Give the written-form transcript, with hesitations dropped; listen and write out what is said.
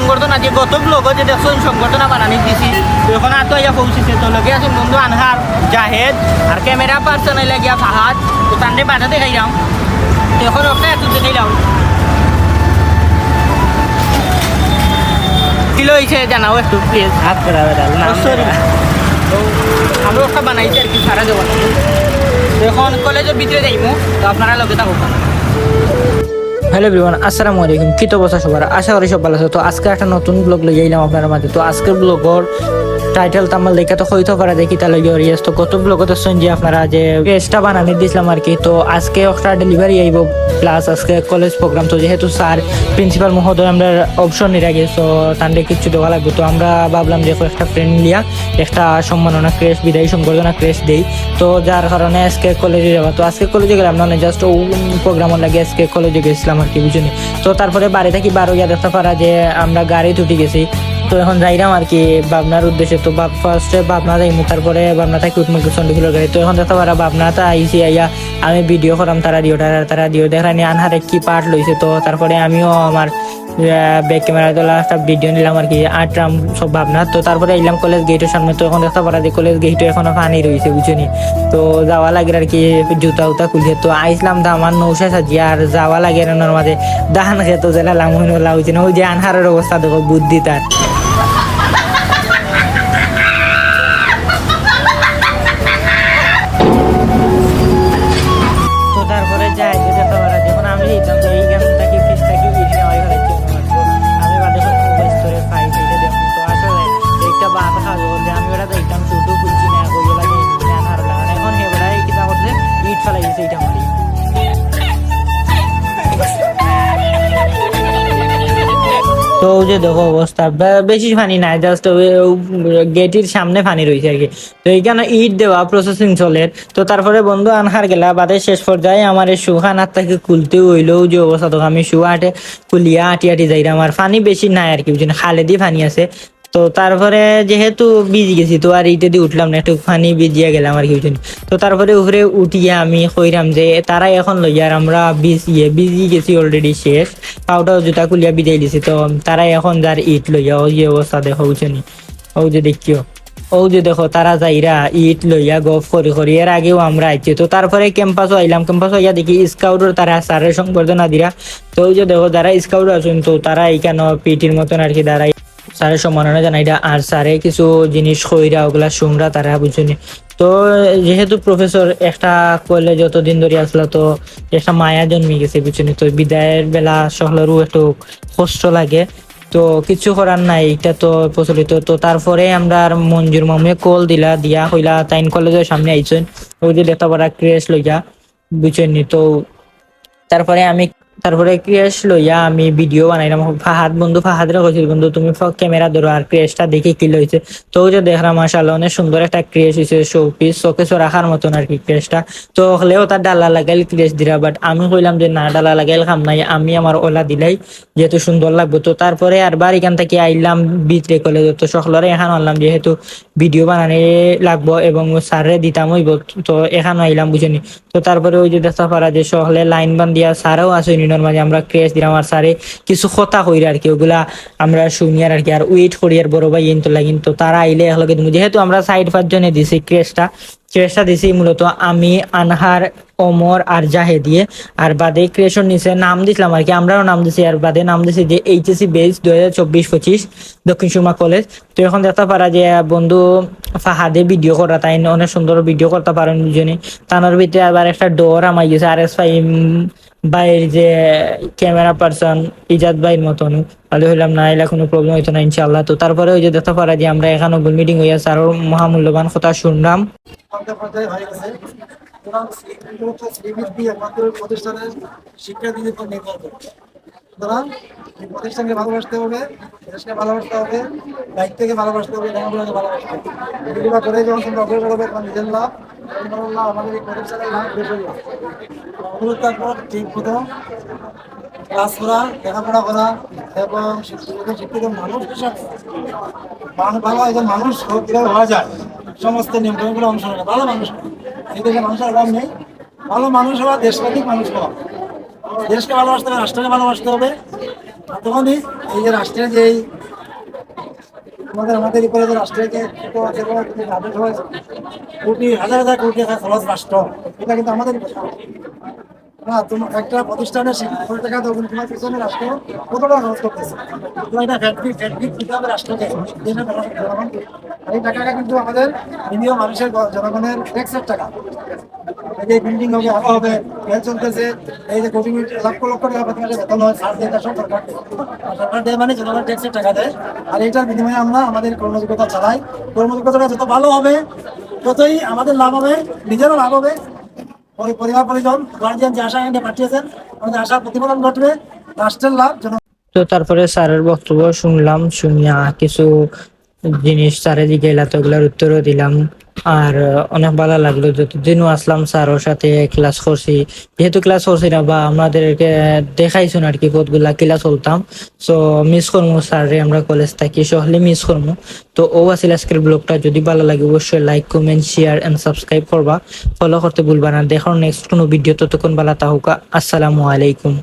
সংবর্ধনা যে গত ব্লগও যে দেখছো সংবর্ধনা বানানি দিছি তো এখন আর তো ইয়া পৌঁছেছে তো লগে আছে বন্ধু আনহার জাহেদ আর ক্যামেরা পার্সন হইলে গিয়া ফাহাদ তো তান্ডে বাটা দেখাইলাম তো এখন ওটা এত দেখাইলাম কিলো হয়েছে জানাও একটু প্লিজ হাত করা না সরি তো আমরা একটা বানাইছি আর কি সারা দেওয়ার তো এখন কলেজের ভিতরে যাইমু তো আপনারা লগে থাকুক। হ্যালো এভরিওয়ান, আসসালামু আলাইকুম। কি তো অবস্থা সবার? আশা করি সব ভালো আছে। তো আজকে একটা নতুন ব্লগ লই আইলাম আপনার মাঝে। তো আজকের ব্লগর টাইটেল তামাল দেখা তো হইতে পারে দেখি তাহলে ইয়েস তো কত ব্লগতে শুনছি আপনারা যে পেজটা বানানি দিয়েছিলাম আর কি। তো আজকে একটা ডেলিভারি আইব প্লাস আজকে কলেজ প্রোগ্রাম তো যেহেতু স্যার প্রিন্সিপাল মহোদয় আমরা অপশন নিয়ে রাখি তো তান্ডে কিছু দেওয়া লাগবে। তো আমরা ভাবলাম যে একটা ফ্রেন্ড লিয়া একটা সম্মাননা ক্রেশ বিদায়ী সংবর্ধনা ক্রেশ দেই। তো যার কারণে আজকে কলেজে যাওয়া। তো আজকে কলেজে গেলাম না জাস্ট ও প্রোগ্রামের লাগে আজকে কলেজে গেছিলাম আর কি বুঝুনি। তো তারপরে বাড়ি থেকে বারো ইয়া দেখতে পারা যে আমরা গাড়ি উঠে গেছি। তো এখন যাইলাম আর কি ভাবনার উদ্দেশ্যে। তো ফার্স্টে ভাবনা যাইমু তারপরে ভাবনা থাকি উঠমুখ চন্ডিখোলের গাড়ি। তো এখন দেখতে পারা ভাবনাটা আইসি আইয়া আমি ভিডিও করাম তারা দিও দেখানি আনহারে কি পার্ট লইছে। তো তারপরে আমিও আমার ব্যাক ক্যামেরা তোলা একটা ভিডিও নিলাম আর কি আটরাম সব ভাবনা। তো তারপরে এলাম কলেজ গেটের সামনে। তো এখন দেখতে পারা যে কলেজ গেটে এখনো পানি রয়েছে বুঝুনি। তো যাওয়া লাগে আর কি জুতা উতা খুলিয়ে। তো আইসলাম তো আমার নৌশা সাজিয়ে আর যাওয়া লাগে রান্নার মাঝে দাহান খেত জেলা লামহিন লাউছে না ওই যে আনহারের অবস্থা দেখো বুদ্ধি তার। তো তারপরে যাই যেতে পারা যখন আমি যেতাম তো এইখান থেকে ফিস থাকি আমি বাদে স্তরে পাই এটা দেখুন। তো আসলে একটা বাদ খাওয়া বলতে আমি ওরা দেখতাম শুধু খুঁজছি না কই লাগে আনহার লাগানো এখন হেবড়াই কিনা করছে ইট ফেলাই গেছে এইটা মারি। তো যে দেখো অবস্থা বেশি পানি নাই জাস্ট গেটের সামনে পানি রয়েছে আর কি। তো এইখানে ইট দেওয়া প্রসেসিং চলে। তো তারপরে বন্ধু আনহার গেলা বাদে শেষ পর্যায়ে আমার এই সুখানার থেকে খুলতে হইলেও যে অবস্থা তো আমি শু আটে খুলিয়া আটি আটি যাই আমার পানি বেশি নাই আর কি বুঝছেন খালে দিয়ে পানি আছে। তো তারপরে যেহেতু ভিজি গেছি তো আর ইটে দিয়ে উঠলাম না একটু পানি ভিজিয়া গেলাম আর কি বুঝছেন। তো তারপরে উপরে উঠিয়া আমি কইরাম যে তারাই এখন লইয়া আর আমরা ভিজি গেছি অলরেডি শেষ পাউডার জুতা খুলিয়া বিদায় দিছি। তো তারাই এখন যার ইট লইয়া ওই যে অবস্থা দেখো বুঝছেনি ও যে দেখিও ও যে দেখো তারা যাইরা ইট লইয়া গফ করি এর আগেও আমরা আইছি। তো তারপরে ক্যাম্পাসও আইলাম ক্যাম্পাস আইয়া দেখি স্কাউটের তারা স্যারের সংবর্ধনা দিরা। তো ওই যে দেখো যারা স্কাউট আছেন তো তারা এইখানে পিটির মতন আর কি দাঁড়াই স্যারের সম্মাননা জানাইরা আর স্যারে কিছু জিনিস কইরা ওগুলা শুনরা তারা বুঝুনি। তো যেহেতু প্রফেসর একটা কলেজ যতদিন ধরে আসলো তো একটা মায়া জন্মে গেছে বুঝুনি। তো বিদায়ের বেলা সকলেরও একটু কষ্ট লাগে তো কিছু করার নাই এটা তো প্রচলিত। তো তারপরে আমরা মঞ্জুর মামুয়ে কল দিয়া হইলা তাইন কলেজের সামনে আইছেন ওই যে লেখাপড়া ক্রেশ লইয়া বুঝছেন। তো তারপরে ক্রেশ লইয়া আমি ভিডিও বানাইলাম বন্ধু ফাহাদরে কইছিল বন্ধু তুমি ক্যামেরা ধরো আর ক্রেশটা দেখে কি লইছে। তো ওই যে দেখলাম মাশাআল্লাহ অনেক সুন্দর একটা ক্রেশ হয়েছে শোপিস শোকেস রাখার মতন আর কি ক্রেশটা। তো হলেও তার ডালা লাগাইল ক্রেশ দিরা বাট আমি কইলাম যে না ডালা লাগাইল খাম নাই আমি আমার ওলা দিলাই যেহেতু সুন্দর লাগবে। তো তারপরে আর বার এখান থেকে আইলাম ভিতরে কলেজ। তো সকলরে এখন আনলাম যেহেতু ভিডিও বানানি লাগবো এবং স্যারে দিতাম হইব তো এখানে আইলাম বুঝেনি। তো তারপরে ওই যে দেখতে পারা যে সকলে লাইন বান্ধিয়া স্যারও আসেনি মাঝে আমরা ক্রেশ দিলাম আর স্যারে কিছু কথা কইরা আর কি ওগুলা আমরা শুনিয়ার আর কি আর ওয়েট করি আর বড় ভাই ইনতো লাগিন। তো তারা আইলে একলগে যেহেতু আমরা 4-5 জনে দিছি ক্রেশটা দিছি মূলত আমি আনহার ওমর আর জাহে দিয়ে আর বাদে ক্রেশন নিচে নাম দিছিলাম আর কি আমরাও নাম দিছি আর বাদে নাম দিছি যে HSC base 2024-25 Dakshin Surma college. তো এখন দেখতে পারা যে বন্ধু ফাহাদে ভিডিও করা তাই অনেক সুন্দর ভিডিও করতে পারেন দুজনে। তানোর ভিতরে আবার একটা ডোর আমার গেছে RS5 ভাইয়ের যে ক্যামেরা পার্সন ইজাদ ভাইয়ের মতন তাহলে হইলাম না এলা কোনো প্রবলেম হইতো না ইনশাল্লাহ। তো তারপরে ওই যে দেখতে পারা যে আমরা এখানে মিটিং হইয়া স্যার মহামূল্যবান কথা শুনলাম। প্রতিষ্ঠানের শিক্ষা দিতে নির্ভর করে সুতরাং প্রতিষ্ঠানকে ভালোবাসতে হবে দেশকে ভালোবাসতে হবে দায়িত্বকে ভালোবাসতে হবে লেখাপড়াকে ভালোবাসতে হবে এগুলো করে যখন তোমরা অগ্রসর হবে তখন নিজের লাভ লাভ আমাদের এই প্রতিষ্ঠানের লাভ দেশের লাভ। অনুরোধ থাকবো ঠিক মতো ক্লাস করা লেখাপড়া করা এবং শিক্ষিত মানুষ হিসাবে ভালো একজন মানুষ কীভাবে হওয়া যায় সমস্ত নিয়মকানুনগুলো অনুসরণ করে ভালো মানুষ এই দেশে মানুষের অভাব নেই। ভালো মানুষ হওয়া দেশপ্রেমিক মানুষ হওয়া দেশকে ভালোবাসতে হবে রাষ্ট্রকে ভালোবাসতে হবে তখনই এই যে রাষ্ট্রের যেই আমাদের উপরে যে রাষ্ট্রের যে আদেশ হয়েছে, কোটি হাজার হাজার কোটি টাকা খরচ রাষ্ট্র, এটা কিন্তু আমাদের না। তোমার একটা প্রতিষ্ঠানে কোটি টাকা দেবো, তোমার পিছনে রাষ্ট্র কত টাকা খরচ করতেছে। তোমার এটা ফ্যাক্টরি দিতে হবে রাষ্ট্রকে, এই টাকাটা কিন্তু আমাদের নিরীহ মানুষের জনগণের ট্যাক্সের টাকা। এই যে বিল্ডিং হবে, আলো হবে, রেল চলতেছে, এই যে কোটি লক্ষ লক্ষ টাকা প্রতি মাসে বেতন হয়, সার দেয়, সব সরকার দেয়। আর সরকার দেয় মানে জনগণের ট্যাক্সের টাকা দেয়। আর এইটার বিনিময়ে আমরা আমাদের কর্মযোগ্যতা চালাই। কর্মযোগ্যতাটা যত ভালো হবে, ততই আমাদের লাভ হবে, নিজেরও লাভ হবে, পরিবার পরিজন গার্জিয়ান যে আশা এনে পাঠিয়েছেন, আমাদের আশার প্রতিফলন ঘটবে, রাষ্ট্রের লাভ। তো তারপরে স্যারের বক্তব্য শুনলাম, শুনিয়া কিছু জিনিস স্যারে জিজ্ঞাসা তো ওগুলার উত্তরও দিলাম। আর অনেক ভালো লাগলো, যতদিনও আসলাম স্যারের সাথে ক্লাস করছি, যেহেতু ক্লাস করছি না বা আমাদেরকে দেখাইছো আর কি পথগুলা ক্লাস চলতাম। সো মিস করবো স্যারে, আমরা কলেজ থাকি সহলে মিস করবো। তো ও আছিল আজকের ব্লগটা। যদি ভালো লাগে অবশ্যই like, comment, share and subscribe করবা, ফলো করতে ভুলবা না। দেখো নেক্সট কোনো ভিডিও, ততক্ষণ ভালো থাকুক। আসসালামু আলাইকুম।